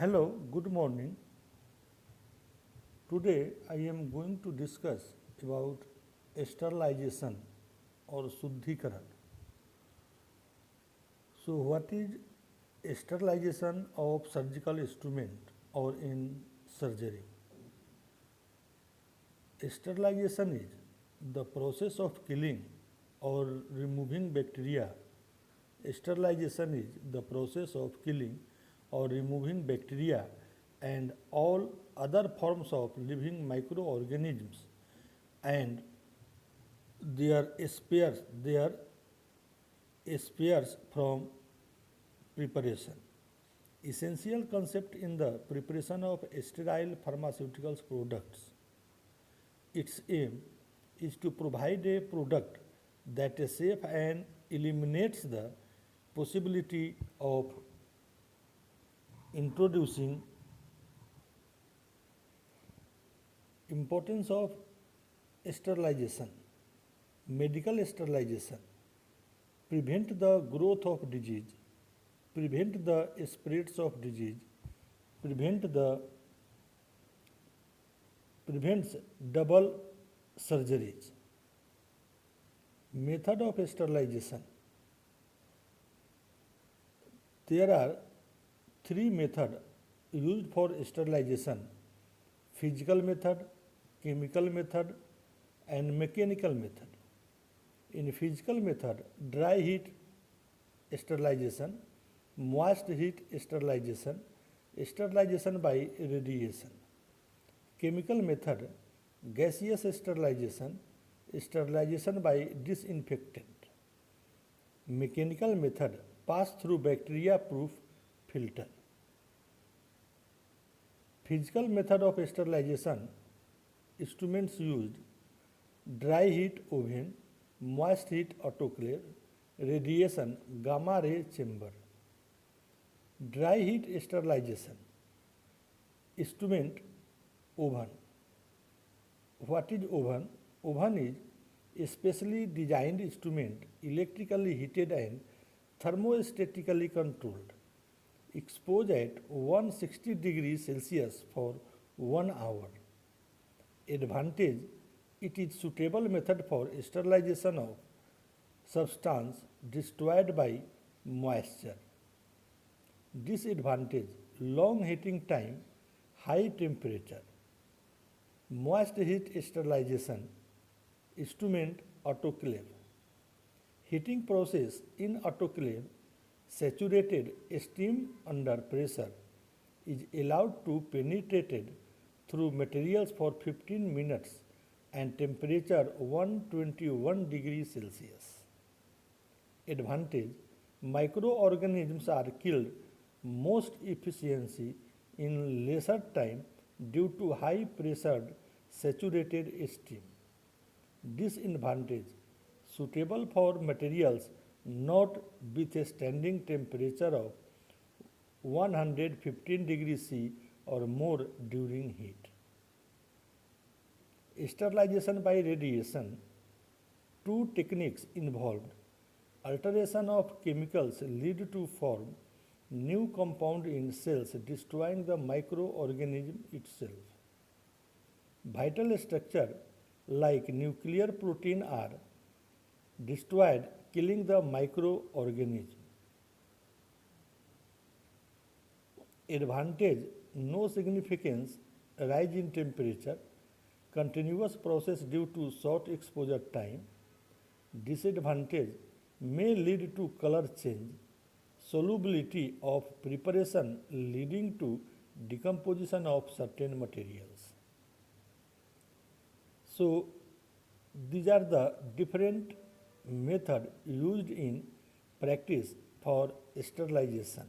Hello, good morning. Today I am going to discuss about sterilization or Shuddhikaran. So what is sterilization of surgical instrument or in surgery? Sterilization is the process of killing or removing bacteria. Sterilization is the process of killing or removing bacteria and all other forms of living microorganisms and their spares from preparation. Essential concept in the preparation of sterile pharmaceuticals products. Its aim is to provide a product that is safe and eliminates the possibility of introducing importance of sterilization. Medical sterilization prevent the growth of disease, prevent the spreads of disease, prevent the prevents double surgeries. Method of sterilization. There are three methods used for sterilization: physical method, chemical method, and mechanical method. In physical method, dry heat sterilization, moist heat sterilization, sterilization by radiation. Chemical method, gaseous sterilization, sterilization by disinfectant. Mechanical method, pass-through bacteria-proof filter. Physical method of sterilization, instruments used: dry heat oven, moist heat autoclave, radiation gamma ray chamber. Dry heat sterilization, instrument oven. What is oven? Oven is a specially designed instrument, electrically heated and thermostatically controlled. Exposed at 160 degrees Celsius for 1 hour. Advantage: it is suitable method for sterilization of substance destroyed by moisture. Disadvantage: long heating time, high temperature. Moist heat sterilization, instrument autoclave. Heating process in autoclave, saturated steam under pressure is allowed to penetrate through materials for 15 minutes and temperature 121 degrees Celsius. Advantage: microorganisms are killed most efficiency in lesser time due to high pressured saturated steam. Disadvantage: suitable for materials not with a standing temperature of 115 degrees C or more during heat. Sterilization by radiation. Two techniques involved. Alteration of chemicals lead to form new compound in cells, destroying the microorganism itself. Vital structure like nuclear protein are destroyed, killing the microorganism. Advantage: no significant rise in temperature, continuous process due to short exposure time. Disadvantage: may lead to color change, solubility of preparation leading to decomposition of certain materials. So, these are the different methods used in practice for sterilization.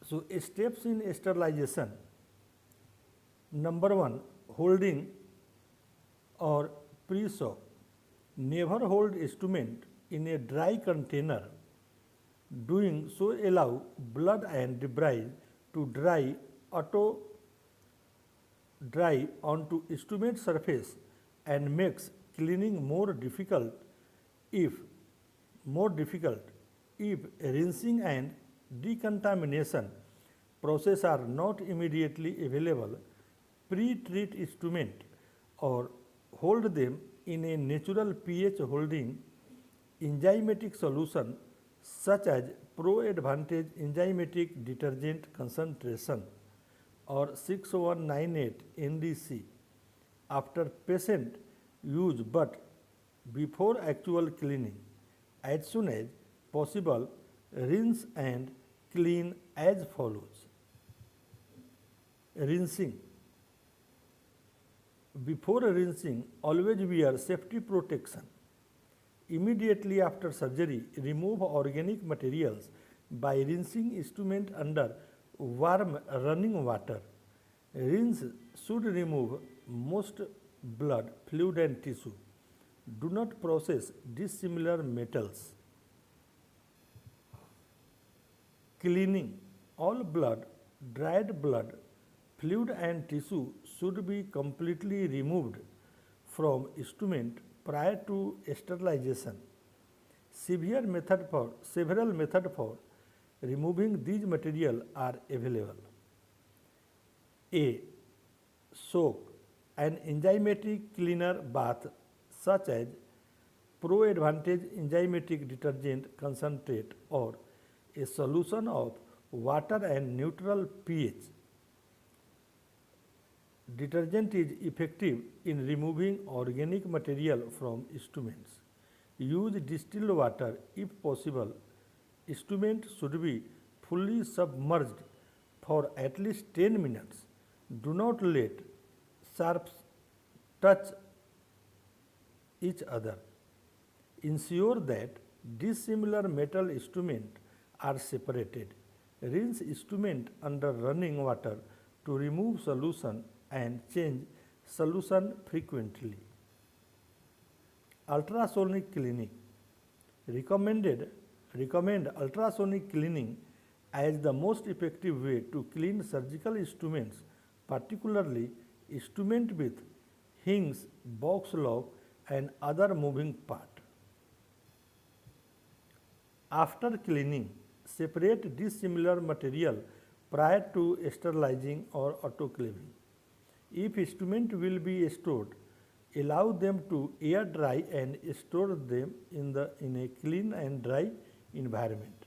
So, steps in sterilization. Number one, holding or pre-soak. Never hold instrument in a dry container. Doing so allow blood and debris to dry onto instrument surface and makes cleaning more difficult if rinsing and decontamination process are not immediately available, pre-treat instrument or hold them in a natural pH holding enzymatic solution such as Pro-Advantage enzymatic detergent concentration or 6198 NDC after patient use, but before actual cleaning. As soon as possible, rinse and clean as follows. Rinsing. Before rinsing, always wear safety protection. Immediately after surgery, remove organic materials by rinsing instrument under warm running water. Rinse should remove most blood, fluid and tissue. Do not process dissimilar metals. Cleaning. All blood, dried blood, fluid and tissue should be completely removed from instrument prior to sterilization. Several methods for removing these material are available. A. Soak. An enzymatic cleaner bath such as Pro-Advantage enzymatic detergent concentrate or a solution of water and neutral pH. Detergent is effective in removing organic material from instruments. Use distilled water if possible. Instrument should be fully submerged for at least 10 minutes. Do not let sharps touch each other. Ensure that dissimilar metal instruments are separated. Rinse instrument under running water to remove solution and change solution frequently. Ultrasonic cleaning. Recommend ultrasonic cleaning as the most effective way to clean surgical instruments, particularly instrument with hinge, box lock and other moving part. After cleaning, separate dissimilar material prior to sterilizing or autoclaving. If instrument will be stored, allow them to air dry and store them in a clean and dry environment.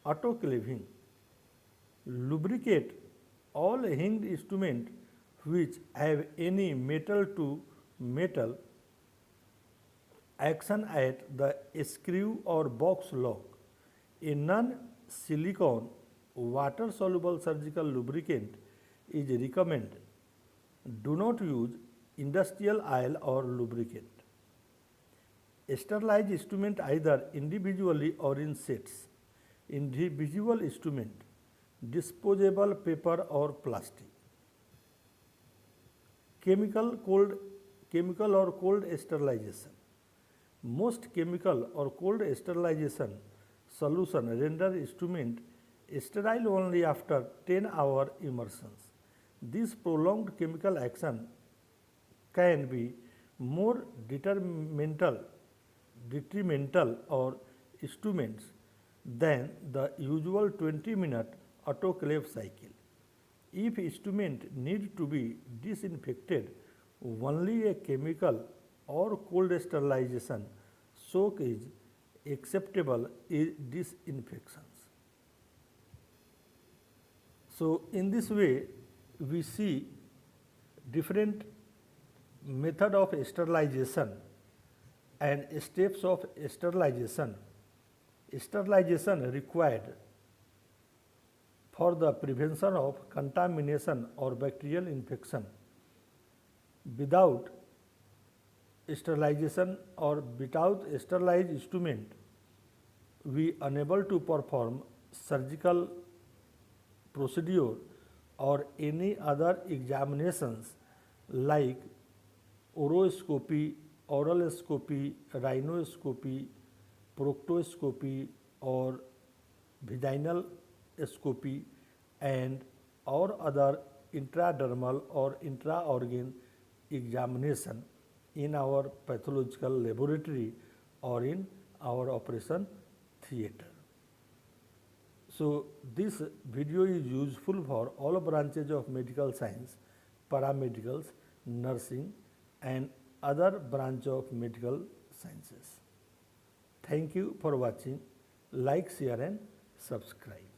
Autoclaving. Lubricate all hinged instruments which have any metal to metal action at the screw or box lock. A non-silicone water-soluble surgical lubricant is recommended. Do not use industrial oil or lubricant. Sterilize instrument either individually or in sets. Individual instrument, disposable paper or plastic. Chemical or cold sterilization. Most chemical or cold sterilization solution render instrument sterile only after 10-hour immersions. This prolonged chemical action can be more detrimental or instruments than the usual 20-minute autoclave cycle. If instrument need to be disinfected, only a chemical or cold sterilization soak is acceptable in disinfections. So, in this way, we see different method of sterilization and steps of sterilization. Sterilization required for the prevention of contamination or bacterial infection. Without sterilization or without sterilized instrument, we unable to perform surgical procedure or any other examinations like oroscopy, oralscopy, rhinoscopy, proctoscopy or vaginal scopy and or other intradermal or intra-organ examination in our pathological laboratory or in our operation theater. So this video is useful for all branches of medical science, paramedicals, nursing and other branch of medical sciences. Thank you for watching. Like, share and subscribe.